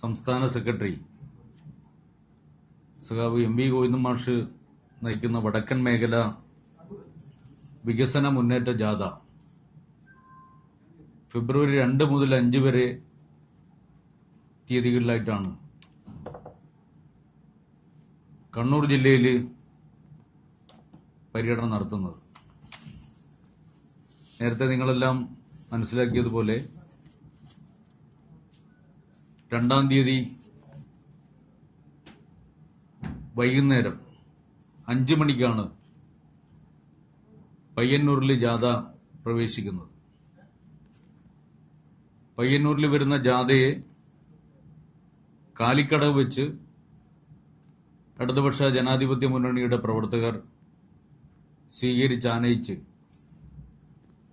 സംസ്ഥാന സെക്രട്ടറി സഖാവ് M V Govindan മാഷ് നയിക്കുന്ന വടക്കൻ മേഖല വികസന മുന്നേറ്റ ജാഥ ഫെബ്രുവരി 2 മുതൽ 5 വരെ തീയതികളിലായിട്ടാണ് കണ്ണൂർ ജില്ലയിൽ പര്യടനം നടത്തുന്നത്. നേരത്തെ നിങ്ങളെല്ലാം മനസ്സിലാക്കിയതുപോലെ 2-ാം തീയതി വൈകുന്നേരം 5 മണിക്കാണ് പയ്യന്നൂരിൽ ജാഥ പ്രവേശിക്കുന്നത്. പയ്യന്നൂരിൽ വരുന്ന ജാഥയെ കാലിക്കടവ് വെച്ച് ഇടതുപക്ഷ ജനാധിപത്യ മുന്നണിയുടെ പ്രവർത്തകർ സ്വീകരിച്ചാനയിച്ച്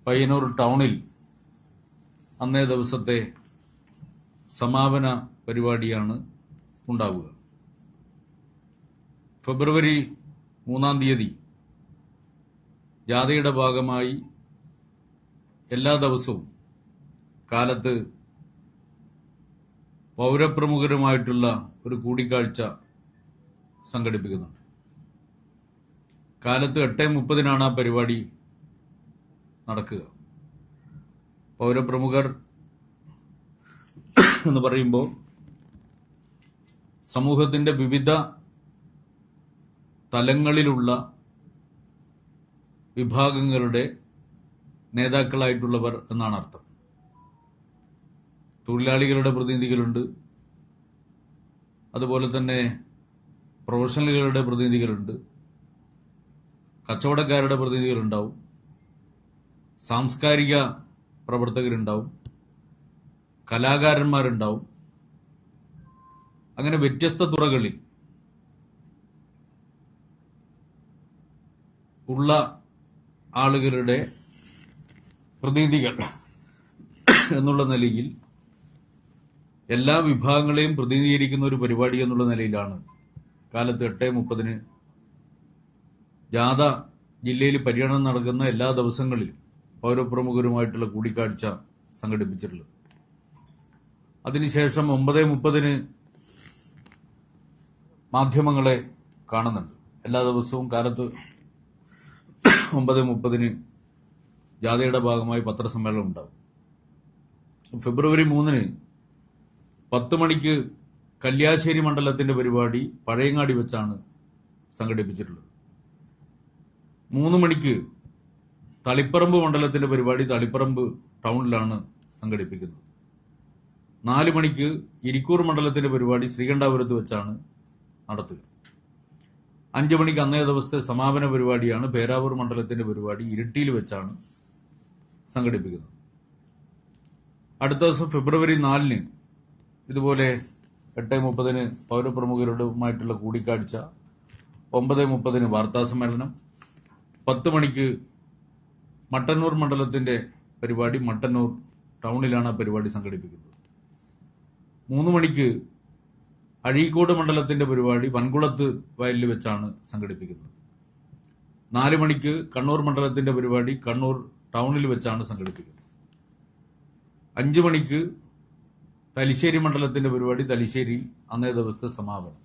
പയ്യന്നൂർ ടൗണിൽ അന്നേ ദിവസത്തെ സമാപന പരിപാടിയാണ് ഉണ്ടാവുക. ഫെബ്രുവരി 3-ാം തീയതി ജാഥയുടെ ഭാഗമായി എല്ലാ ദിവസവും കാലത്ത് പൗരപ്രമുഖരുമായിട്ടുള്ള ഒരു കൂടിക്കാഴ്ച സംഘടിപ്പിക്കുന്നുണ്ട്. കാലത്ത് 8:30 ആ പരിപാടി നടക്കുക. പൗരപ്രമുഖർ എന്ന് പറയുമ്പോൾ സമൂഹത്തിന്റെ വിവിധ തലങ്ങളിലുള്ള വിഭാഗങ്ങളുടെ നേതാക്കളായിട്ടുള്ളവർ എന്നാണ് അർത്ഥം. തൊഴിലാളികളുടെ പ്രതിനിധികളുണ്ട്, അതുപോലെ തന്നെ പ്രൊഫഷണലുകളുടെ പ്രതിനിധികളുണ്ട്, കച്ചവടക്കാരുടെ പ്രതിനിധികളുണ്ടാവും, സാംസ്കാരിക പ്രവർത്തകരുണ്ടാവും, കലാകാരന്മാരുണ്ടാവും. അങ്ങനെ വ്യത്യസ്ത തുറകളിൽ ഉള്ള ആളുകളുടെ പ്രതിനിധികൾ എന്നുള്ള നിലയിൽ എല്ലാ വിഭാഗങ്ങളെയും പ്രതിനിധീകരിക്കുന്ന ഒരു പരിപാടി എന്നുള്ള നിലയിലാണ് കാലത്ത് 8:30 ജാഥ ജില്ലയിൽ പര്യടനം നടക്കുന്ന എല്ലാ ദിവസങ്ങളിലും പൗരപ്രമുഖരുമായിട്ടുള്ള കൂടിക്കാഴ്ച സംഘടിപ്പിച്ചിട്ടുള്ളത്. അതിനുശേഷം 9:30 മാധ്യമങ്ങളെ കാണുന്നുണ്ട്. എല്ലാ ദിവസവും കാലത്ത് 9:30 ജാഥയുടെ ഭാഗമായി പത്രസമ്മേളനം ഉണ്ടാവും. ഫെബ്രുവരി 3 10 മണിക്ക് കല്യാശ്ശേരി മണ്ഡലത്തിന്റെ പരിപാടി പഴയങ്ങാടി വെച്ചാണ് സംഘടിപ്പിച്ചിട്ടുള്ളത്. 3 മണിക്ക് തളിപ്പറമ്പ് മണ്ഡലത്തിന്റെ പരിപാടി തളിപ്പറമ്പ് ടൗണിലാണ് സംഘടിപ്പിക്കുന്നത്. 4 മണിക്ക് ഇരിക്കൂർ മണ്ഡലത്തിന്റെ പരിപാടി ശ്രീകണ്ഠാപുരത്ത് വെച്ചാണ് നടത്തുക. 5 മണിക്ക് അന്നേ ദിവസത്തെ സമാപന പരിപാടിയാണ് പേരാവൂർ മണ്ഡലത്തിന്റെ പരിപാടി ഇരിട്ടിയിൽ വെച്ചാണ് സംഘടിപ്പിക്കുന്നത്. അടുത്ത ദിവസം ഫെബ്രുവരി 4 ഇതുപോലെ 8:30 പൗരപ്രമുഖരുമായിട്ടുള്ള കൂടിക്കാഴ്ച, 9:30 വാർത്താ സമ്മേളനം, 10 മണിക്ക് മട്ടന്നൂർ മണ്ഡലത്തിന്റെ പരിപാടി മട്ടന്നൂർ ടൗണിലാണ് ആ പരിപാടി സംഘടിപ്പിക്കുന്നത്. 3 മണിക്ക് അഴീക്കോട് മണ്ഡലത്തിന്റെ പരിപാടി വൻകുളത്ത് വയലിൽ വെച്ചാണ് സംഘടിപ്പിക്കുന്നത്. 4 മണിക്ക് കണ്ണൂർ മണ്ഡലത്തിന്റെ പരിപാടി കണ്ണൂർ ടൗണിൽ വെച്ചാണ് സംഘടിപ്പിക്കുന്നത്. 5 മണിക്ക് തലശ്ശേരി മണ്ഡലത്തിന്റെ പരിപാടി തലശ്ശേരിയിൽ അന്നേ ദിവസത്തെ സമാപനം.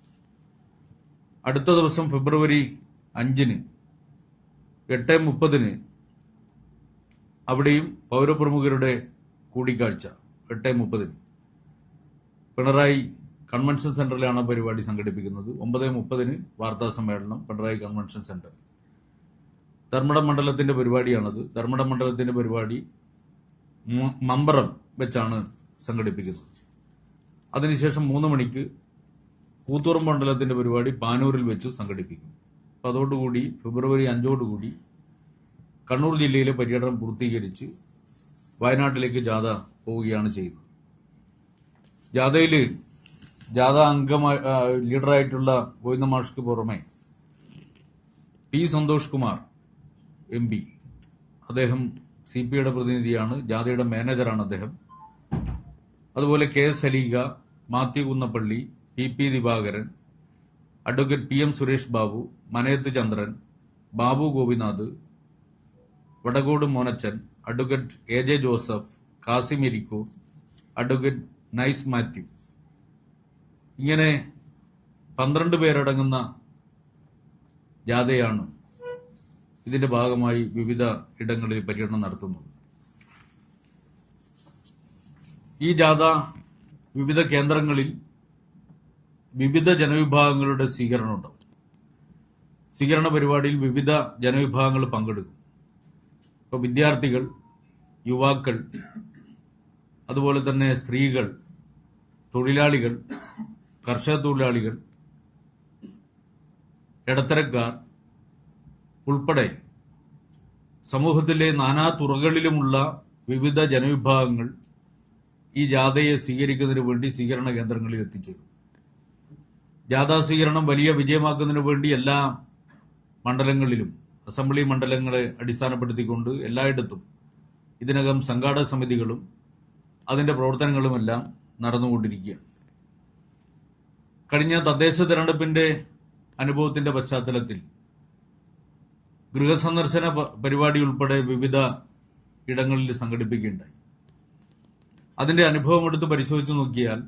അടുത്ത ദിവസം ഫെബ്രുവരി 5 8:30 അവിടെയും പൗരപ്രമുഖരുടെ കൂടിക്കാഴ്ച 8:30 പിണറായി കൺവെൻഷൻ സെന്ററിലാണ് പരിപാടി സംഘടിപ്പിക്കുന്നത്. 9:30 വാർത്താ സമ്മേളനം പിണറായി കൺവെൻഷൻ സെന്റർ. ധർമ്മടം മണ്ഡലത്തിന്റെ പരിപാടിയാണത്. ധർമ്മടം മണ്ഡലത്തിന്റെ പരിപാടി മമ്പറം വെച്ചാണ് സംഘടിപ്പിക്കുന്നത്. അതിനുശേഷം 3 മണിക്ക് കൂത്തുറം മണ്ഡലത്തിന്റെ പരിപാടി പാനൂരിൽ വെച്ച് സംഘടിപ്പിക്കും. അപ്പം അതോടുകൂടി ഫെബ്രുവരി 5 കണ്ണൂർ ജില്ലയിലെ പര്യടനം പൂർത്തീകരിച്ച് വയനാട്ടിലേക്ക് ജാഥ പോവുകയാണ് ചെയ്യുന്നത്. ജാഥയിൽ ജാഥ ലീഡറായിട്ടുള്ള ഗോവിന്ദൻ മാഷ്ക്ക് പുറമെ പി സന്തോഷ് കുമാർ MP, അദ്ദേഹം CPIയുടെ പ്രതിനിധിയാണ്, ജാഥയുടെ മാനേജറാണ് അദ്ദേഹം. അതുപോലെ KS Saleega, Mathew Kunnappally, PP Divakaran, advocate PM Suresh Babu, Manayath Chandran, Babu Gopinath, Vadakode Monachan, advocate AJ Joseph, Kasim Irikkur, advocate Nice Mathew, ഇങ്ങനെ 12 പേരടങ്ങുന്ന ജാഥയാണ് ഇതിന്റെ ഭാഗമായി വിവിധ ഇടങ്ങളിൽ പര്യടനം നടത്തുന്നത്. ഈ ജാഥ വിവിധ കേന്ദ്രങ്ങളിൽ വിവിധ ജനവിഭാഗങ്ങളുടെ സ്വീകരണം ഉണ്ടാവും. സ്വീകരണ പരിപാടിയിൽ വിവിധ ജനവിഭാഗങ്ങൾ പങ്കെടുക്കും. ഇപ്പോൾ വിദ്യാർത്ഥികൾ, യുവാക്കൾ, അതുപോലെ തന്നെ സ്ത്രീകൾ, തൊഴിലാളികൾ, കർഷക തൊഴിലാളികൾ, ഇടത്തരക്കാർ ഉൾപ്പെടെ സമൂഹത്തിലെ നാനാ തുറകളിലുമുള്ള വിവിധ ജനവിഭാഗങ്ങൾ ഈ ജാഥയെ സ്വീകരിക്കുന്നതിന് വേണ്ടി സ്വീകരണ കേന്ദ്രങ്ങളിൽ എത്തിച്ചേരും. ജാഥാ സ്വീകരണം വലിയ വിജയമാക്കുന്നതിന് വേണ്ടി എല്ലാ മണ്ഡലങ്ങളിലും, അസംബ്ലി മണ്ഡലങ്ങളെ അടിസ്ഥാനപ്പെടുത്തിക്കൊണ്ട് എല്ലായിടത്തും ഇതിനകം സംഘാടക സമിതികളും അതിന്റെ പ്രവർത്തനങ്ങളുമെല്ലാം നടന്നുകൊണ്ടിരിക്കുകയാണ്. കഴിഞ്ഞ തദ്ദേശ തെരഞ്ഞെടുപ്പിന്റെ അനുഭവത്തിന്റെ പശ്ചാത്തലത്തിൽ ഗൃഹസന്ദർശന പരിപാടി ഉൾപ്പെടെ വിവിധ ഇടങ്ങളിൽ സംഘടിപ്പിക്കുകയുണ്ടായി. അതിന്റെ അനുഭവം എടുത്ത് പരിശോധിച്ച് നോക്കിയാൽ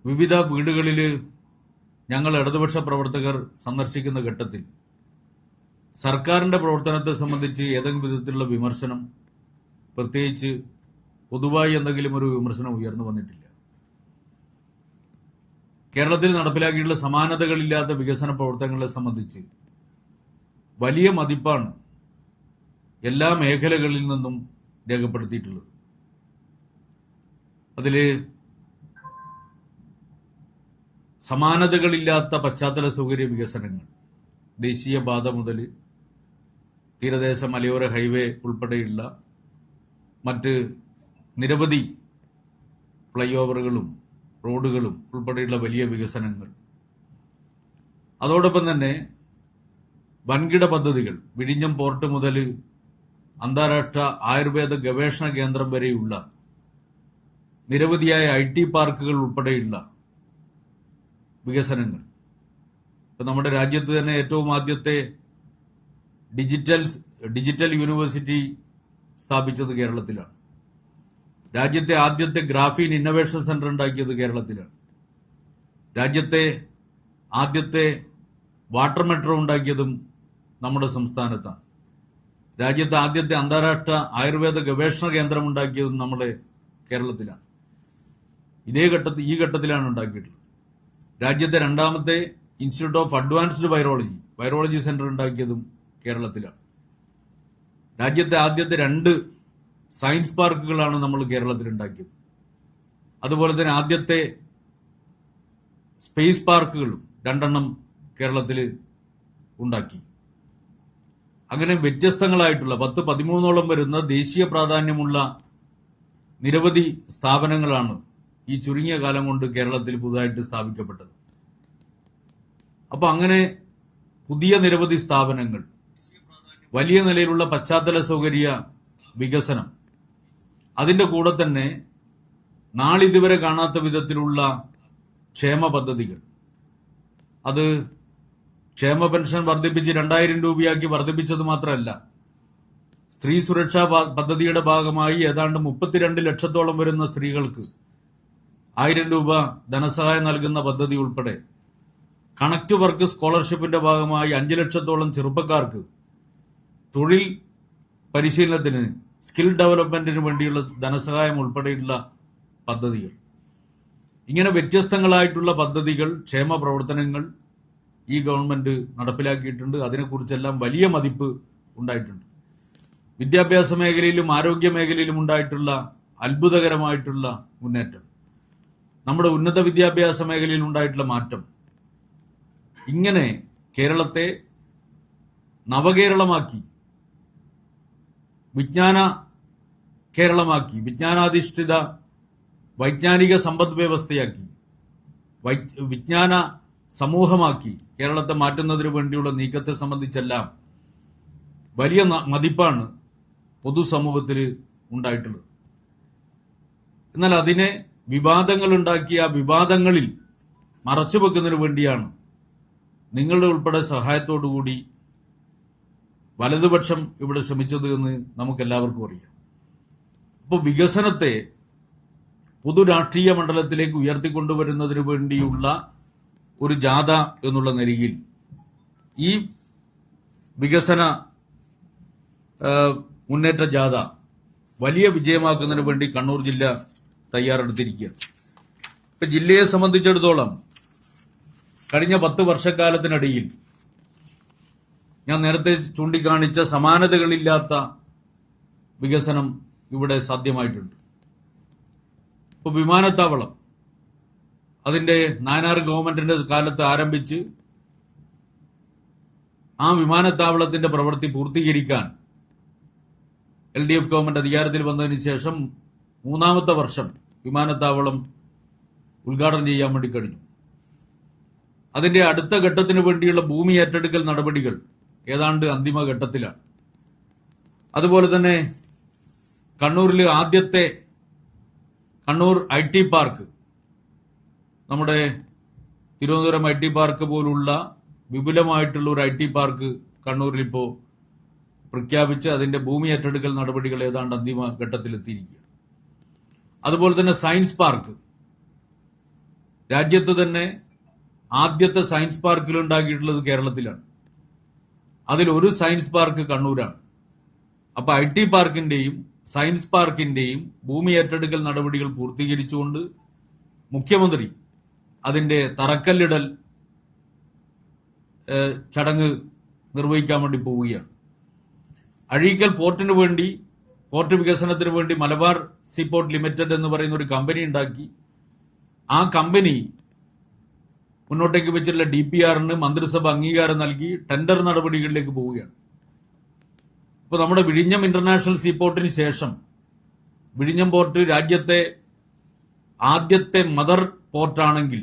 വിവിധ വീടുകളിൽ ഞങ്ങൾ ഇടതുപക്ഷ പ്രവർത്തകർ സന്ദർശിക്കുന്ന ഘട്ടത്തിൽ സർക്കാരിന്റെ പ്രവർത്തനത്തെ സംബന്ധിച്ച് ഏതെങ്കിലും വിധത്തിലുള്ള വിമർശനം, പ്രത്യേകിച്ച് പൊതുവായി എന്തെങ്കിലും ഒരു വിമർശനം ഉയർന്നു വന്നിട്ടില്ല. കേരളത്തിൽ നടപ്പിലാക്കിയിട്ടുള്ള സമാനതകളില്ലാത്ത വികസന പ്രവർത്തനങ്ങളെ സംബന്ധിച്ച് വലിയ മതിപ്പാണ് എല്ലാ മേഖലകളിൽ നിന്നും രേഖപ്പെടുത്തിയിട്ടുള്ളത്. അതില് സമാനതകളില്ലാത്ത പശ്ചാത്തല സൗകര്യ വികസനങ്ങൾ, ദേശീയപാത മുതൽ തീരദേശ മലയോര ഹൈവേ ഉൾപ്പെടെയുള്ള മറ്റ് നിരവധി ഫ്ലൈ ഓവറുകളും റോഡുകളും ഉൾപ്പെടെയുള്ള വലിയ വികസനങ്ങൾ, അതോടൊപ്പം തന്നെ വൻകിട പദ്ധതികൾ, വിഴിഞ്ഞം പോർട്ട് മുതൽ അന്താരാഷ്ട്ര ആയുർവേദ ഗവേഷണ കേന്ദ്രം വരെയുള്ള നിരവധിയായ IT പാർക്കുകൾ ഉൾപ്പെടെയുള്ള വികസനങ്ങൾ. ഇപ്പൊ നമ്മുടെ രാജ്യത്ത് തന്നെ ഏറ്റവും ആദ്യത്തെ ഡിജിറ്റൽ യൂണിവേഴ്സിറ്റി സ്ഥാപിച്ചത് കേരളത്തിലാണ്. രാജ്യത്തെ ആദ്യത്തെ ഗ്രാഫീൻ ഇന്നൊവേഷൻ സെന്റർ ഉണ്ടാക്കിയത് കേരളത്തിലാണ്. രാജ്യത്തെ ആദ്യത്തെ വാട്ടർ മെട്രോ ഉണ്ടാക്കിയതും നമ്മുടെ സംസ്ഥാനത്താണ്. രാജ്യത്തെ ആദ്യത്തെ അന്താരാഷ്ട്ര ആയുർവേദ ഗവേഷണ കേന്ദ്രം ഉണ്ടാക്കിയതും നമ്മുടെ കേരളത്തിലാണ്. ഈ ഘട്ടത്തിലാണ് ഉണ്ടാക്കിയിട്ടുള്ളത്. രാജ്യത്തെ രണ്ടാമത്തെ Institute of Advanced Virology centre ഉണ്ടാക്കിയതും കേരളത്തിലാണ്. രാജ്യത്തെ ആദ്യത്തെ 2 സയൻസ് പാർക്കുകളാണ് നമ്മൾ കേരളത്തിൽ ഉണ്ടാക്കിയത്. അതുപോലെ തന്നെ ആദ്യത്തെ സ്പേസ് പാർക്കുകളും 2 കേരളത്തിൽ ഉണ്ടാക്കി. അങ്ങനെ വ്യത്യസ്തങ്ങളായിട്ടുള്ള 10-13 വരുന്ന ദേശീയ പ്രാധാന്യമുള്ള നിരവധി സ്ഥാപനങ്ങളാണ് ഈ ചുരുങ്ങിയ കാലം കൊണ്ട് കേരളത്തിൽ പുതുതായിട്ട് സ്ഥാപിക്കപ്പെട്ടത്. അപ്പൊ അങ്ങനെ പുതിയ നിരവധി സ്ഥാപനങ്ങൾ, വലിയ നിലയിലുള്ള പശ്ചാത്തല സൗകര്യ വികസനം, അതിന്റെ കൂടെ തന്നെ നാളിതുവരെ കാണാത്ത വിധത്തിലുള്ള ക്ഷേമ പദ്ധതികൾ, അത് ക്ഷേമ പെൻഷൻ വർദ്ധിപ്പിച്ച് 2000 രൂപയാക്കി വർദ്ധിപ്പിച്ചത് മാത്രമല്ല, സ്ത്രീ സുരക്ഷാ പദ്ധതിയുടെ ഭാഗമായി ഏതാണ്ട് 32 ലക്ഷത്തോളം വരുന്ന സ്ത്രീകൾക്ക് 1000 രൂപ ധനസഹായം നൽകുന്ന പദ്ധതി ഉൾപ്പെടെ, കണക്ട് വർക്ക് സ്കോളർഷിപ്പിന്റെ ഭാഗമായി 5 ലക്ഷത്തോളം ചെറുപ്പക്കാർക്ക് തൊഴിൽ പരിശീലനത്തിന്, സ്കിൽ ഡെവലപ്മെന്റിന് വേണ്ടിയുള്ള ധനസഹായം ഉൾപ്പെടെയുള്ള പദ്ധതികൾ. ഇങ്ങനെ വ്യത്യസ്തങ്ങളായിട്ടുള്ള പദ്ധതികൾ, ക്ഷേമ പ്രവർത്തനങ്ങൾ ഈ ഗവൺമെന്റ് നടപ്പിലാക്കിയിട്ടുണ്ട്. അതിനെക്കുറിച്ചെല്ലാം വലിയ മതിപ്പ് ഉണ്ടായിട്ടുണ്ട്. വിദ്യാഭ്യാസ മേഖലയിലും ആരോഗ്യ മേഖലയിലും ഉണ്ടായിട്ടുള്ള അത്ഭുതകരമായിട്ടുള്ള മുന്നേറ്റം, നമ്മുടെ ഉന്നത വിദ്യാഭ്യാസ മേഖലയിൽ ഉണ്ടായിട്ടുള്ള മാറ്റം, ഇങ്ങനെ കേരളത്തെ നവകേരളമാക്കി, വിജ്ഞാന കേരളമാക്കി, വിജ്ഞാനാധിഷ്ഠിത വൈജ്ഞാനിക സമ്പദ് വ്യവസ്ഥയാക്കി, വിജ്ഞാന സമൂഹമാക്കി കേരളത്തെ മാറ്റുന്നതിന് വേണ്ടിയുള്ള നീക്കത്തെ സംബന്ധിച്ചെല്ലാം വലിയ മതിപ്പാണ് പൊതുസമൂഹത്തിൽ ഉണ്ടായിട്ടുള്ളത്. എന്നാൽ അതിനെ വിവാദങ്ങൾ ഉണ്ടാക്കിയ വിവാദങ്ങളിൽ മറച്ചുവെക്കുന്നതിന് വേണ്ടിയാണ് നിങ്ങളുടെ ഉൾപ്പെടെ സഹായത്തോടുകൂടി വലതുപക്ഷം ഇവിടെ ശ്രമിച്ചത് എന്ന് നമുക്കെല്ലാവർക്കും അറിയാം. അപ്പോൾ വികസനത്തെ പൊതു രാഷ്ട്രീയ മണ്ഡലത്തിലേക്ക് ഉയർത്തിക്കൊണ്ടുവരുന്നതിന് വേണ്ടിയുള്ള ഒരു ജാഥ എന്നുള്ള നിലയിൽ ഈ വികസന മുന്നേറ്റ ജാഥ വലിയ വിജയമാക്കുന്നതിന് വേണ്ടി കണ്ണൂർ ജില്ല തയ്യാറെടുത്തിരിക്കുകയാണ്. ഇപ്പൊ ജില്ലയെ സംബന്ധിച്ചിടത്തോളം കഴിഞ്ഞ 10 വർഷക്കാലത്തിനിടയിൽ ഞാൻ നേരത്തെ ചൂണ്ടിക്കാണിച്ച സമാനതകളില്ലാത്ത വികസനം ഇവിടെ സാധ്യമായിട്ടുണ്ട്. ഇപ്പൊ വിമാനത്താവളം അതിന്റെ നായനാർ ഗവൺമെന്റിന്റെ കാലത്ത് ആരംഭിച്ച് ആ വിമാനത്താവളത്തിന്റെ പ്രവൃത്തി പൂർത്തീകരിക്കാൻ LDF ഗവൺമെന്റ് അധികാരത്തിൽ വന്നതിന് ശേഷം 3ാമത്തെ വർഷം വിമാനത്താവളം ഉദ്ഘാടനം ചെയ്യാൻ വേണ്ടി കഴിഞ്ഞു. അതിന്റെ അടുത്ത ഘട്ടത്തിന് വേണ്ടിയുള്ള ഭൂമി ഏറ്റെടുക്കൽ നടപടികൾ ഏതാണ്ട് അന്തിമ ഘട്ടത്തിലാണ്. അതുപോലെ തന്നെ കണ്ണൂരിൽ ആദ്യത്തെ കണ്ണൂർ IT പാർക്ക്, നമ്മുടെ തിരുവനന്തപുരം IT പാർക്ക് പോലുള്ള വിപുലമായിട്ടുള്ള ഒരു IT പാർക്ക് കണ്ണൂരിൽ ഇപ്പോൾ പ്രഖ്യാപിച്ച് അതിന്റെ ഭൂമി ഏറ്റെടുക്കൽ നടപടികൾ ഏതാണ്ട് അന്തിമ ഘട്ടത്തിലെത്തിയിരിക്കുക. അതുപോലെ തന്നെ സയൻസ് പാർക്ക്, രാജ്യത്ത് തന്നെ ആദ്യത്തെ സയൻസ് പാർക്കുകൾ ഉണ്ടാക്കിയിട്ടുള്ളത് കേരളത്തിലാണ്. അതിൽ ഒരു സയൻസ് പാർക്ക് കണ്ണൂരാണ്. അപ്പൊ IT പാർക്കിന്റെയും സയൻസ് പാർക്കിന്റെയും ഭൂമി ഏറ്റെടുക്കൽ നടപടികൾ പൂർത്തീകരിച്ചുകൊണ്ട് മുഖ്യമന്ത്രി അതിന്റെ തറക്കല്ലിടൽ ചടങ്ങ് നിർവഹിക്കാൻ വേണ്ടി പോവുകയാണ്. അഴീക്കൽ പോർട്ടിന് വേണ്ടി, പോർട്ട് വികസനത്തിന് വേണ്ടി മലബാർ സീപോർട്ട് ലിമിറ്റഡ് എന്ന് പറയുന്ന ഒരു കമ്പനി ഉണ്ടാക്കി. ആ കമ്പനി മുന്നോട്ടേക്ക് വെച്ചിട്ടുള്ള DPRന് മന്ത്രിസഭ അംഗീകാരം നൽകി ടെൻഡർ നടപടികളിലേക്ക് പോവുകയാണ്. ഇപ്പൊ നമ്മുടെ വിഴിഞ്ഞം ഇന്റർനാഷണൽ സീപോർട്ടിന് ശേഷം വിഴിഞ്ഞം പോർട്ട് രാജ്യത്തെ ആദ്യത്തെ മദർ പോർട്ടാണെങ്കിൽ,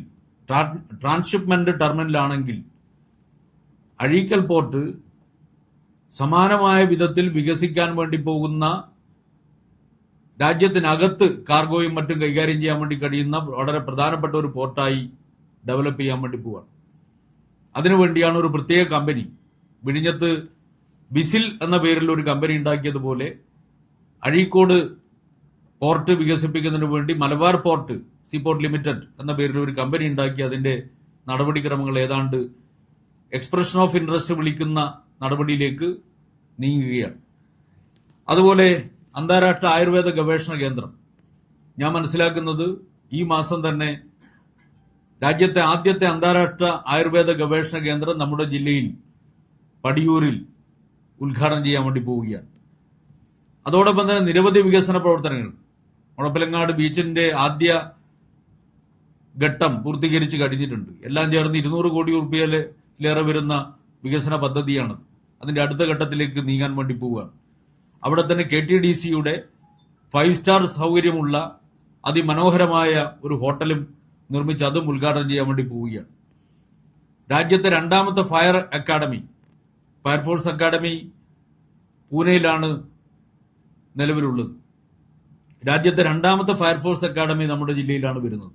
ട്രാൻസ്ഷിപ്മെന്റ് ടെർമിനലാണെങ്കിൽ, അഴീക്കൽ പോർട്ട് സമാനമായ വിധത്തിൽ വികസിക്കാൻ വേണ്ടി പോകുന്ന, രാജ്യത്തിനകത്ത് കാർഗോയും മറ്റും കൈകാര്യം ചെയ്യാൻ വേണ്ടി കഴിയുന്ന വളരെ പ്രധാനപ്പെട്ട ഒരു പോർട്ടായി ഡെവലപ്പ് ചെയ്യാൻ വേണ്ടി പോവാണ്. അതിനുവേണ്ടിയാണ് ഒരു പ്രത്യേക കമ്പനി വിഴിഞ്ഞത്ത് ബിസിൽ എന്ന പേരിൽ ഒരു കമ്പനി ഉണ്ടാക്കിയതുപോലെ അഴീക്കോട് പോർട്ട് വികസിപ്പിക്കുന്നതിന് വേണ്ടി മലബാർ പോർട്ട് സീപോർട്ട് ലിമിറ്റഡ് എന്ന പേരിൽ ഒരു കമ്പനി ഉണ്ടാക്കി അതിന്റെ നടപടിക്രമങ്ങൾ ഏതാണ്ട് എക്സ്പ്രഷൻ ഓഫ് ഇൻട്രസ്റ്റ് വിളിക്കുന്ന നടപടിയിലേക്ക് നീങ്ങുകയാണ്. അതുപോലെ അന്താരാഷ്ട്ര ആയുർവേദ ഗവേഷണ കേന്ദ്രം, ഞാൻ മനസ്സിലാക്കുന്നത് ഈ മാസം തന്നെ രാജ്യത്തെ ആദ്യത്തെ അന്താരാഷ്ട്ര ആയുർവേദ ഗവേഷണ കേന്ദ്രം നമ്മുടെ ജില്ലയിൽ പടിയൂരിൽ ഉദ്ഘാടനം ചെയ്യാൻ വേണ്ടി പോവുകയാണ്. അതോടൊപ്പം തന്നെ നിരവധി വികസന പ്രവർത്തനങ്ങൾ, മുഴപ്പിലങ്ങാട് ബീച്ചിന്റെ ആദ്യ ഘട്ടം പൂർത്തീകരിച്ച് കഴിഞ്ഞിട്ടുണ്ട്. എല്ലാം ചേർന്ന് 200 കോടി രൂപയിലേറെ വരുന്ന വികസന പദ്ധതിയാണ്. അതിന്റെ അടുത്ത ഘട്ടത്തിലേക്ക് നീങ്ങാൻ വേണ്ടി പോവുകയാണ്. അവിടെ തന്നെ KTDCയുടെ 5 സ്റ്റാർ സൗകര്യമുള്ള അതിമനോഹരമായ ഒരു ഹോട്ടലും നിർമ്മിച്ച് അതും ഉദ്ഘാടനം ചെയ്യാൻ വേണ്ടി പോവുകയാണ്. രാജ്യത്തെ 2ാമത്തെ ഫയർഫോഴ്സ് അക്കാദമി പൂനെയിലാണ് നിലവിലുള്ളത്. രാജ്യത്തെ 2ാമത്തെ ഫയർഫോഴ്സ് അക്കാദമി നമ്മുടെ ജില്ലയിലാണ് വരുന്നത്.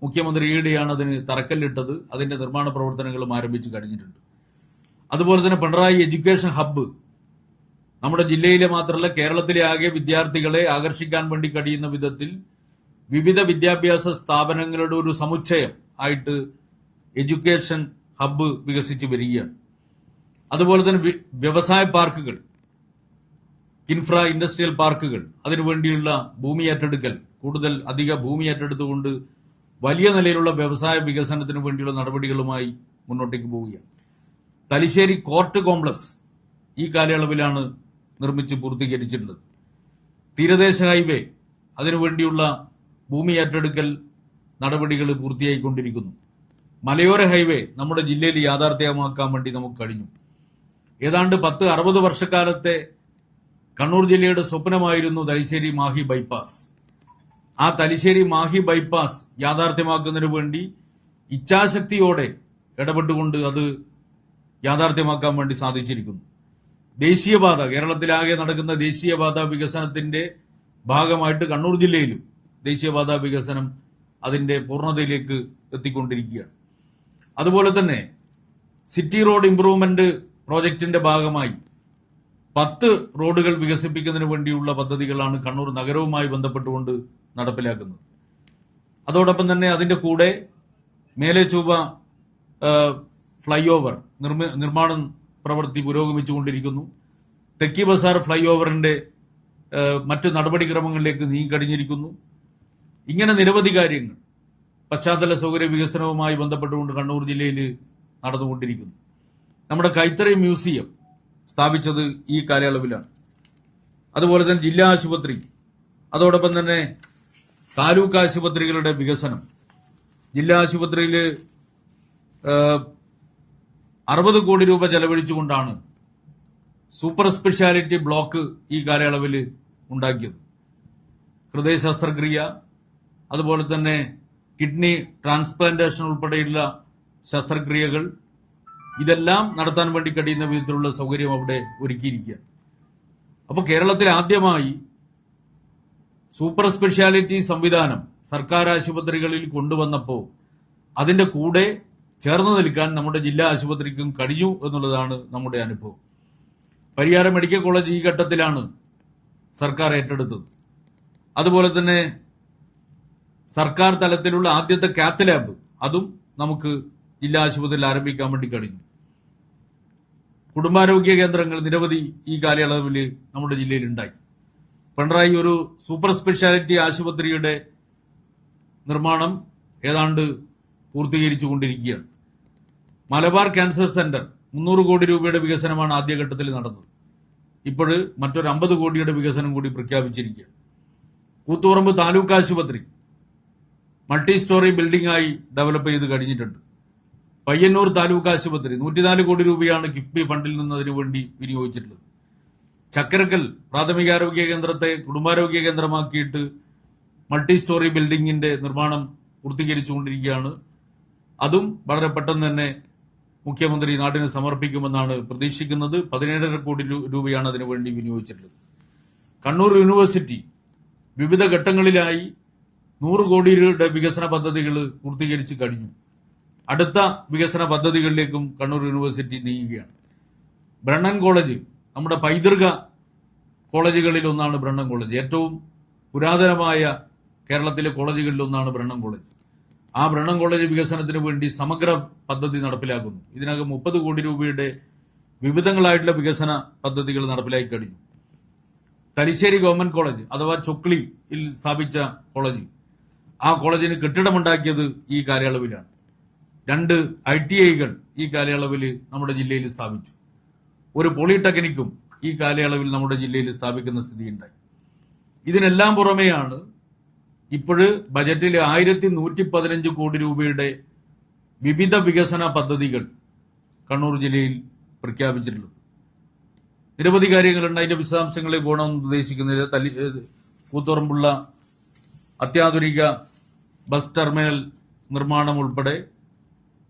മുഖ്യമന്ത്രി ഈയിടെയാണ് അതിന് തറക്കല്ലിട്ടത്. അതിന്റെ നിർമ്മാണ പ്രവർത്തനങ്ങളും ആരംഭിച്ചു കഴിഞ്ഞിട്ടുണ്ട്. അതുപോലെ തന്നെ പിണറായി എഡ്യൂക്കേഷൻ ഹബ്ബ് നമ്മുടെ ജില്ലയിലെ മാത്രമല്ല കേരളത്തിലെ ആകെ വിദ്യാർത്ഥികളെ ആകർഷിക്കാൻ വേണ്ടി കഴിയുന്ന വിധത്തിൽ വിവിധ വിദ്യാഭ്യാസ സ്ഥാപനങ്ങളുടെ ഒരു സമുച്ചയം ആയിട്ട് എഡ്യൂക്കേഷൻ ഹബ്ബ് വികസിച്ച് വരികയാണ്. അതുപോലെ തന്നെ വ്യവസായ പാർക്കുകൾ, ഇൻഡസ്ട്രിയൽ പാർക്കുകൾ, അതിനുവേണ്ടിയുള്ള ഭൂമി ഏറ്റെടുക്കൽ, കൂടുതൽ അധിക ഭൂമി ഏറ്റെടുത്തുകൊണ്ട് വലിയ നിലയിലുള്ള വ്യവസായ വികസനത്തിന് വേണ്ടിയുള്ള നടപടികളുമായി മുന്നോട്ടേക്ക് പോവുകയാണ്. തലശ്ശേരി കോർട്ട് കോംപ്ലക്സ് ഈ കാലയളവിലാണ് നിർമ്മിച്ച് പൂർത്തീകരിച്ചിട്ടുള്ളത്. തീരദേശ ഹൈവേ, അതിനുവേണ്ടിയുള്ള ഭൂമി ഏറ്റെടുക്കൽ നടപടികൾ പൂർത്തിയായിക്കൊണ്ടിരിക്കുന്നു. മലയോര ഹൈവേ നമ്മുടെ ജില്ലയിൽ യാഥാർത്ഥ്യമാക്കാൻ വേണ്ടി നമുക്ക് കഴിഞ്ഞു. ഏതാണ്ട് 10-60 വർഷക്കാലത്തെ കണ്ണൂർ ജില്ലയുടെ സ്വപ്നമായിരുന്നു തലശ്ശേരി മാഹി ബൈപ്പാസ്. ആ തലശ്ശേരി മാഹി ബൈപ്പാസ് യാഥാർത്ഥ്യമാക്കുന്നതിന് വേണ്ടി ഇച്ഛാശക്തിയോടെ ഇടപെട്ടുകൊണ്ട് അത് യാഥാർത്ഥ്യമാക്കാൻ വേണ്ടി സാധിച്ചിരിക്കുന്നു. ദേശീയപാത, കേരളത്തിലാകെ നടക്കുന്ന ദേശീയപാത വികസനത്തിന്റെ ഭാഗമായിട്ട് കണ്ണൂർ ജില്ലയിലും ദേശീയപാത വികസനം അതിന്റെ പൂർണ്ണതയിലേക്ക് എത്തിക്കൊണ്ടിരിക്കുകയാണ്. അതുപോലെ തന്നെ സിറ്റി റോഡ് ഇംപ്രൂവ്മെന്റ് പ്രോജക്ടിന്റെ ഭാഗമായി 10 റോഡുകൾ വികസിപ്പിക്കുന്നതിന് വേണ്ടിയുള്ള പദ്ധതികളാണ് കണ്ണൂർ നഗരവുമായി ബന്ധപ്പെട്ടുകൊണ്ട് നടപ്പിലാക്കുന്നത്. അതോടൊപ്പം തന്നെ അതിന്റെ കൂടെ മേലെ ചൊവ്വ ഫ്ലൈ ഓവർ നിർമ്മാണം പ്രവൃത്തി പുരോഗമിച്ചുകൊണ്ടിരിക്കുന്നു. തെക്കി ബസാർ ഫ്ലൈ ഓവറിന്റെ മറ്റു നടപടിക്രമങ്ങളിലേക്ക് നീങ്ങിക്കഴിഞ്ഞിരിക്കുന്നു. ഇങ്ങനെ നിരവധി കാര്യങ്ങൾ പശ്ചാത്തല സൗകര്യ വികസനവുമായി ബന്ധപ്പെട്ടുകൊണ്ട് കണ്ണൂർ ജില്ലയിൽ നടന്നുകൊണ്ടിരിക്കുന്നു. നമ്മുടെ കൈത്തറി മ്യൂസിയം സ്ഥാപിച്ചത് ഈ കാലയളവിലാണ്. അതുപോലെ തന്നെ ജില്ലാ ആശുപത്രി, അതോടൊപ്പം തന്നെ താലൂക്ക് ആശുപത്രികളുടെ വികസനം. ജില്ലാ ആശുപത്രിയിൽ 60 കോടി രൂപ ചെലവഴിച്ചുകൊണ്ടാണ് സൂപ്പർ സ്പെഷ്യാലിറ്റി ബ്ലോക്ക് ഈ കാലയളവിൽ ഉണ്ടാക്കിയത്. ഹൃദയ ശസ്ത്രക്രിയ, അതുപോലെ തന്നെ കിഡ്നി ട്രാൻസ്പ്ലാന്റേഷൻ ഉൾപ്പെടെയുള്ള ശസ്ത്രക്രിയകൾ, ഇതെല്ലാം നടത്താൻ വേണ്ടി കഴിയുന്ന വിധത്തിലുള്ള സൗകര്യം അവിടെ ഒരുക്കിയിരിക്കുകയാണ്. അപ്പോൾ കേരളത്തിൽ ആദ്യമായി സൂപ്പർ സ്പെഷ്യാലിറ്റി സംവിധാനം സർക്കാർ ആശുപത്രികളിൽ കൊണ്ടുവന്നപ്പോൾ അതിന്റെ കൂടെ ചേർന്ന് നിൽക്കാൻ നമ്മുടെ ജില്ലാ ആശുപത്രിക്കും കഴിഞ്ഞു എന്നുള്ളതാണ് നമ്മുടെ അനുഭവം. പരിയാരം മെഡിക്കൽ കോളേജ് ഈ ഘട്ടത്തിലാണ് സർക്കാർ ഏറ്റെടുത്തത്. അതുപോലെ തന്നെ സർക്കാർ തലത്തിലുള്ള ആദ്യത്തെ കാത്ത് ലാബ് അതും നമുക്ക് ജില്ലാ ആശുപത്രിയിൽ ആരംഭിക്കാൻ വേണ്ടി കഴിഞ്ഞു. കുടുംബാരോഗ്യ കേന്ദ്രങ്ങൾ നിരവധി ഈ കാലയളവിൽ നമ്മുടെ ജില്ലയിൽ ഉണ്ടായി. പിണറായി ഒരു സൂപ്പർ സ്പെഷ്യാലിറ്റി ആശുപത്രിയുടെ നിർമ്മാണം ഏതാണ്ട് പൂർത്തീകരിച്ചു കൊണ്ടിരിക്കുകയാണ്. മലബാർ ക്യാൻസർ സെന്റർ 300 കോടി രൂപയുടെ വികസനമാണ് ആദ്യഘട്ടത്തിൽ നടന്നത്. ഇപ്പോൾ മറ്റൊരു 50 കോടിയുടെ വികസനം കൂടി പ്രഖ്യാപിച്ചിരിക്കുകയാണ്. കൂത്തുപറമ്പ് താലൂക്ക് ആശുപത്രി മൾട്ടി സ്റ്റോറി ബിൽഡിംഗ് ആയി ഡെവലപ്പ് ചെയ്ത് കഴിഞ്ഞിട്ടുണ്ട്. പയ്യന്നൂർ താലൂക്ക് ആശുപത്രി 104 കോടി രൂപയാണ് കിഫ്ബി ഫണ്ടിൽ നിന്ന് അതിനുവേണ്ടി വിനിയോഗിച്ചിട്ടുള്ളത്. ചക്കരക്കൽ പ്രാഥമികാരോഗ്യ കേന്ദ്രത്തെ കുടുംബാരോഗ്യ കേന്ദ്രമാക്കിയിട്ട് മൾട്ടി സ്റ്റോറി ബിൽഡിംഗിന്റെ നിർമ്മാണം പൂർത്തീകരിച്ചുകൊണ്ടിരിക്കുകയാണ്. അതും വളരെ പെട്ടെന്ന് തന്നെ മുഖ്യമന്ത്രി നാടിന് സമർപ്പിക്കുമെന്നാണ് പ്രതീക്ഷിക്കുന്നത്. 17.5 കോടി രൂപയാണ് അതിനുവേണ്ടി വിനിയോഗിച്ചിട്ടുള്ളത്. കണ്ണൂർ യൂണിവേഴ്സിറ്റി വിവിധ ഘട്ടങ്ങളിലായി 100 കോടിയുടെ വികസന പദ്ധതികൾ പൂർത്തീകരിച്ച് കഴിഞ്ഞു. അടുത്ത വികസന പദ്ധതികളിലേക്കും കണ്ണൂർ യൂണിവേഴ്സിറ്റി നീങ്ങുകയാണ്. ബ്രണ്ണൻ കോളേജ് നമ്മുടെ പൈതൃക കോളേജുകളിൽ ഒന്നാണ്. ബ്രണ്ണൻ കോളേജ് ഏറ്റവും പുരാതനമായ കേരളത്തിലെ കോളേജുകളിൽ ഒന്നാണ് ബ്രണ്ണൻ കോളേജ്. ആ ബ്രണ്ണൻ കോളേജ് വികസനത്തിന് വേണ്ടി സമഗ്ര പദ്ധതി നടപ്പിലാക്കുന്നു. ഇതിനകം 30 കോടി രൂപയുടെ വിവിധങ്ങളായിട്ടുള്ള വികസന പദ്ധതികൾ നടപ്പിലാക്കി കഴിഞ്ഞു. തലശ്ശേരി ഗവൺമെന്റ് കോളേജ് അഥവാ ചൊക്ലിയിൽ സ്ഥാപിച്ച കോളേജ്, ആ കോളേജിന് കെട്ടിടമുണ്ടാക്കിയത് ഈ കാലയളവിലാണ്. 2 ITIകൾ ഈ കാലയളവിൽ നമ്മുടെ ജില്ലയിൽ സ്ഥാപിച്ചു. ഒരു പോളിടെക്നിക്കും ഈ കാലയളവിൽ നമ്മുടെ ജില്ലയിൽ സ്ഥാപിക്കുന്ന സ്ഥിതിയുണ്ടായി. ഇതിനെല്ലാം പുറമെയാണ് ഇപ്പോഴ് ബജറ്റിൽ 1115 കോടി രൂപയുടെ വിവിധ വികസന പദ്ധതികൾ കണ്ണൂർ ജില്ലയിൽ പ്രഖ്യാപിച്ചിട്ടുള്ളത്. നിരവധി കാര്യങ്ങളുണ്ട്. അതിന്റെ വിശദാംശങ്ങളെ പോകണം ഉദ്ദേശിക്കുന്നത്. കൂത്തുപറമ്പുള്ള അത്യാധുനിക ബസ് ടെർമിനൽ നിർമ്മാണം ഉൾപ്പെടെ,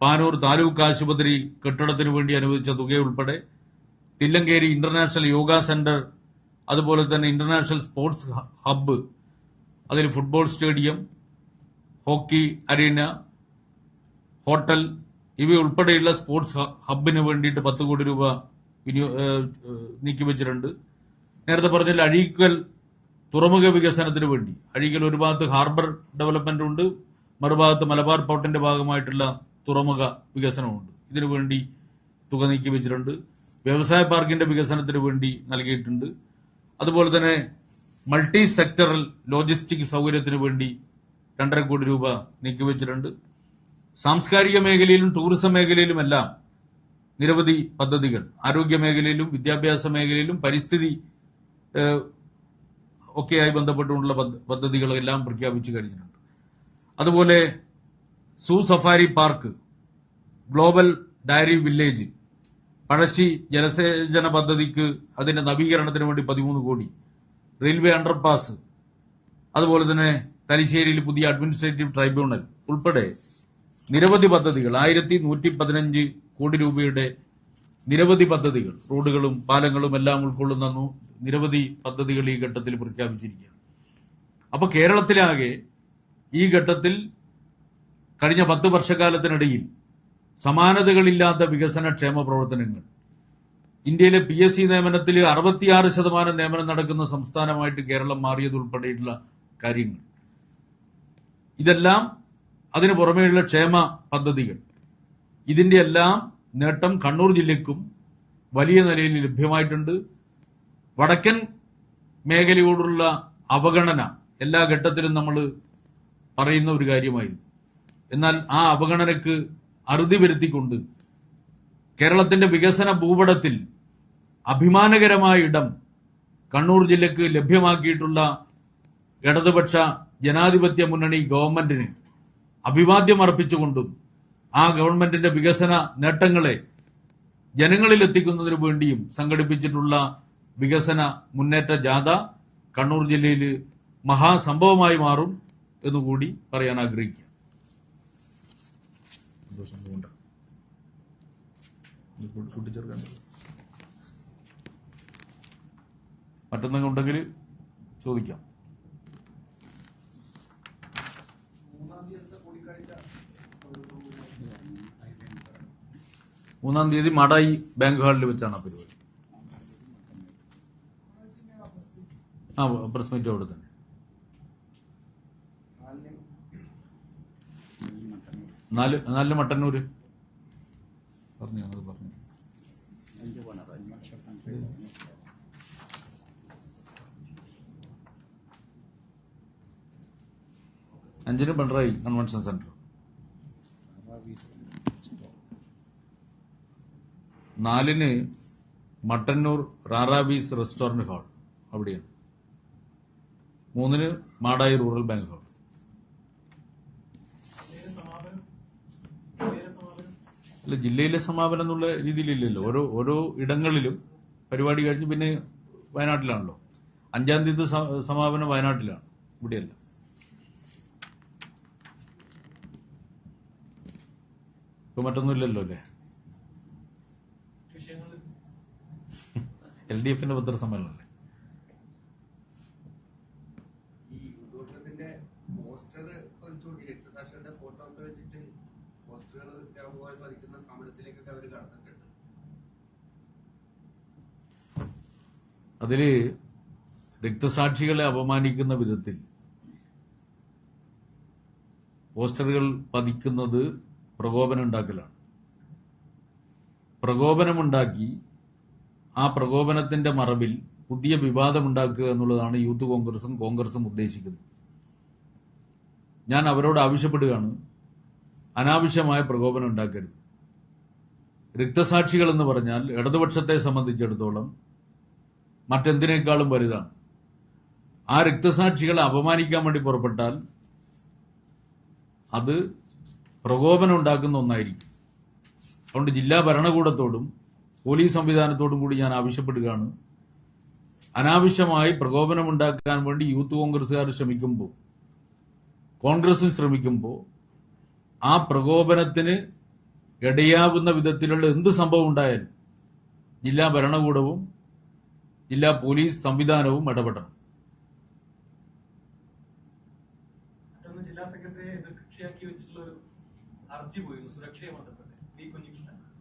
പാനൂർ താലൂക്ക് ആശുപത്രി കെട്ടിടത്തിനു വേണ്ടി അനുവദിച്ച തുകയുൾപ്പെടെ, തില്ലങ്കേരി ഇന്റർനാഷണൽ യോഗ സെന്റർ, അതുപോലെ തന്നെ ഇന്റർനാഷണൽ സ്പോർട്സ് ഹബ്ബ്, അതിൽ football stadium, hockey arena, hotel ഇവയുൾപ്പെടെയുള്ള സ്പോർട്സ് ഹബ്ബിന് വേണ്ടിയിട്ട് 10 കോടി രൂപ നീക്കിവെച്ചിട്ടുണ്ട്. നേരത്തെ പറഞ്ഞാൽ അഴീക്കൽ തുറമുഖ വികസനത്തിന് വേണ്ടി, അഴീക്കൽ ഒരു ഭാഗത്ത് ഹാർബർ ഡെവലപ്മെന്റ് ഉണ്ട്, മറുഭാഗത്ത് മലബാർ പോർട്ടിന്റെ ഭാഗമായിട്ടുള്ള തുറമുഖ വികസനമുണ്ട്. ഇതിനു വേണ്ടി തുക നീക്കിവെച്ചിട്ടുണ്ട്. വ്യവസായ പാർക്കിന്റെ വികസനത്തിന് വേണ്ടി നൽകിയിട്ടുണ്ട്. അതുപോലെ തന്നെ മൾട്ടി സെക്ടറൽ ലോജിസ്റ്റിക് സൗകര്യത്തിന് വേണ്ടി 2.5 കോടി രൂപ നീക്കിവെച്ചിട്ടുണ്ട്. സാംസ്കാരിക മേഖലയിലും ടൂറിസം മേഖലയിലുമെല്ലാം നിരവധി പദ്ധതികൾ, ആരോഗ്യ മേഖലയിലും വിദ്യാഭ്യാസ മേഖലയിലും പരിസ്ഥിതി ഒക്കെയായി ബന്ധപ്പെട്ടുള്ള പദ്ധതികളെല്ലാം പ്രഖ്യാപിച്ചു കഴിഞ്ഞിട്ടുണ്ട്. അതുപോലെ zoo safari park, global dairy village, Pazhassi ജലസേചന പദ്ധതിക്ക് അതിന്റെ നവീകരണത്തിന് വേണ്ടി 13 കോടി, റെയിൽവേ അണ്ടർപാസ്, അതുപോലെ തന്നെ തലശ്ശേരിയിൽ പുതിയ അഡ്മിനിസ്ട്രേറ്റീവ് ട്രൈബ്യൂണൽ ഉൾപ്പെടെ നിരവധി പദ്ധതികൾ, 1115 കോടി രൂപയുടെ നിരവധി പദ്ധതികൾ, റോഡുകളും പാലങ്ങളും എല്ലാം ഉൾക്കൊള്ളുന്ന നിരവധി പദ്ധതികൾ ഈ ഘട്ടത്തിൽ പ്രഖ്യാപിച്ചിരിക്കുകയാണ്. അപ്പൊ കേരളത്തിലാകെ ഈ ഘട്ടത്തിൽ കഴിഞ്ഞ 10 വർഷക്കാലത്തിനിടയിൽ സമാനതകളില്ലാത്ത വികസന ക്ഷേമ പ്രവർത്തനങ്ങൾ ഇന്ത്യയിലെ PSC നിയമനത്തിൽ 66% നിയമനം നടക്കുന്ന സംസ്ഥാനമായിട്ട് കേരളം മാറിയതുൾപ്പെടെയുള്ള കാര്യങ്ങൾ. ഇതെല്ലാം അതിനു പുറമെയുള്ള ക്ഷേമ പദ്ധതികൾ, ഇതിന്റെ എല്ലാം നേട്ടം കണ്ണൂർ ജില്ലയ്ക്കും വലിയ നിലയിൽ ലഭ്യമായിട്ടുണ്ട്. വടക്കൻ മേഖലയോടുള്ള അവഗണന എല്ലാ ഘട്ടത്തിലും നമ്മൾ പറയുന്ന ഒരു കാര്യമായിരുന്നു. എന്നാൽ ആ അവഗണനയ്ക്ക് അറുതി വരുത്തിക്കൊണ്ട് കേരളത്തിന്റെ വികസന ഭൂപടത്തിൽ അഭിമാനകരമായ ഇടം കണ്ണൂർ ജില്ലയ്ക്ക് ലഭ്യമാക്കിയിട്ടുള്ള ഇടതുപക്ഷ ജനാധിപത്യ മുന്നണി ഗവൺമെന്റിന് അഭിവാദ്യം അർപ്പിച്ചുകൊണ്ടും ആ ഗവൺമെന്റിന്റെ വികസന നേട്ടങ്ങളെ ജനങ്ങളിൽ എത്തിക്കുന്നതിനു വേണ്ടിയും സംഘടിപ്പിച്ചിട്ടുള്ള വികസന മുന്നേറ്റ ജാഥ കണ്ണൂർ ജില്ലയിൽ മഹാസംഭവമായി മാറും എന്നുകൂടി പറയാൻ ആഗ്രഹിക്കുക. മറ്റൊന്നും ഉണ്ടെങ്കിൽ ചോദിക്കാം. മൂന്നാം തീയതി മാടായി ബാങ്ക് ഹാളിൽ വെച്ചാണ് ആ പരിപാടി. പ്രസ് മീറ്റ് അവിടെ തന്നെ. നാല് മട്ടന്നൂര് പറഞ്ഞു. 5 പിണറായി കൺവെൻഷൻ സെന്റർ, 4 മട്ടന്നൂർ റാറാബീസ് റെസ്റ്റോറന്റ് ഹാൾ അവിടെയാണ്, 3 മാടായി റൂറൽ ബാങ്ക് ഹാൾ. അല്ല, ജില്ലയിലെ സമാപനം എന്നുള്ള രീതിയിലില്ലല്ലോ. ഓരോ ഇടങ്ങളിലും പരിപാടി കഴിഞ്ഞ് പിന്നെ വയനാട്ടിലാണല്ലോ. 5-ാം തീയതി സമാപനം വയനാട്ടിലാണ്, ഇവിടെയല്ല. ഇപ്പൊ മറ്റൊന്നുമില്ലല്ലോ അല്ലേ? LDF-ന്റെ പത്രസമ്മേളനമല്ലേ? അതില് രക്തസാക്ഷികളെ അപമാനിക്കുന്ന വിധത്തിൽ പോസ്റ്ററുകൾ പതിക്കുന്നത് പ്രകോപനമുണ്ടാക്കലാണ്. പ്രകോപനമുണ്ടാക്കി ആ പ്രകോപനത്തിന്റെ മറവിൽ പുതിയ വിവാദമുണ്ടാക്കുക എന്നുള്ളതാണ് യൂത്ത് കോൺഗ്രസും ഉദ്ദേശിക്കുന്നത്. ഞാൻ അവരോട് ആവശ്യപ്പെടുകയാണ്, അനാവശ്യമായ പ്രകോപനം ഉണ്ടാക്കരുത്. രക്തസാക്ഷികൾ എന്ന് പറഞ്ഞാൽ ഇടതുപക്ഷത്തെ സംബന്ധിച്ചിടത്തോളം മറ്റെന്തിനേക്കാളും വലുതാണ്. ആ രക്തസാക്ഷികളെ അപമാനിക്കാൻ വേണ്ടി പുറപ്പെട്ടാൽ അത് പ്രകോപനം ഉണ്ടാക്കുന്ന ഒന്നായിരിക്കും. അതുകൊണ്ട് ജില്ലാ ഭരണകൂടത്തോടും പോലീസ് സംവിധാനത്തോടും കൂടി ഞാൻ ആവശ്യപ്പെടുകയാണ്, അനാവശ്യമായി പ്രകോപനമുണ്ടാക്കാൻ വേണ്ടി യൂത്ത് കോൺഗ്രസുകാർ ശ്രമിക്കുമ്പോൾ, കോൺഗ്രസും ശ്രമിക്കുമ്പോൾ, ആ പ്രകോപനത്തിന് ഇടയാവുന്ന വിധത്തിലുള്ള എന്ത് സംഭവം ഉണ്ടായാലും ജില്ലാ ഭരണകൂടവും ജില്ലാ പോലീസ് സംവിധാനവും ഇടപെടണം.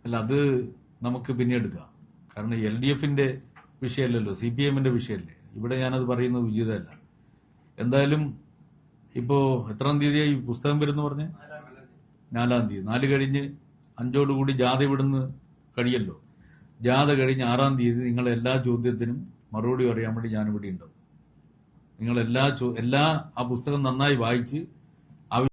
അല്ല, അത് നമുക്ക് പിന്നെ എടുക്കാം. കാരണം LDF-ന്റെ വിഷയമല്ലല്ലോ, CPM-ന്റെ വിഷയമല്ലേ. ഇവിടെ ഞാനത് പറയുന്നത് ഉചിതമല്ല. എന്തായാലും ഇപ്പോ എത്രാം തീയതിയായി പുസ്തകം വരുന്നു പറഞ്ഞ്? 4-ാം തീയതി. 4 കഴിഞ്ഞ് 5ഓടുകൂടി ജാഥ ഇവിടുന്ന് കഴിയല്ലോ. ജാഥ കഴിഞ്ഞ് 6-ാം തീയതി നിങ്ങളെ എല്ലാ ചോദ്യത്തിനും മറുപടി പറയാൻ വേണ്ടി ഞാനിവിടെ ഉണ്ടാവും. നിങ്ങൾ എല്ലാ ആ പുസ്തകം നന്നായി വായിച്ച്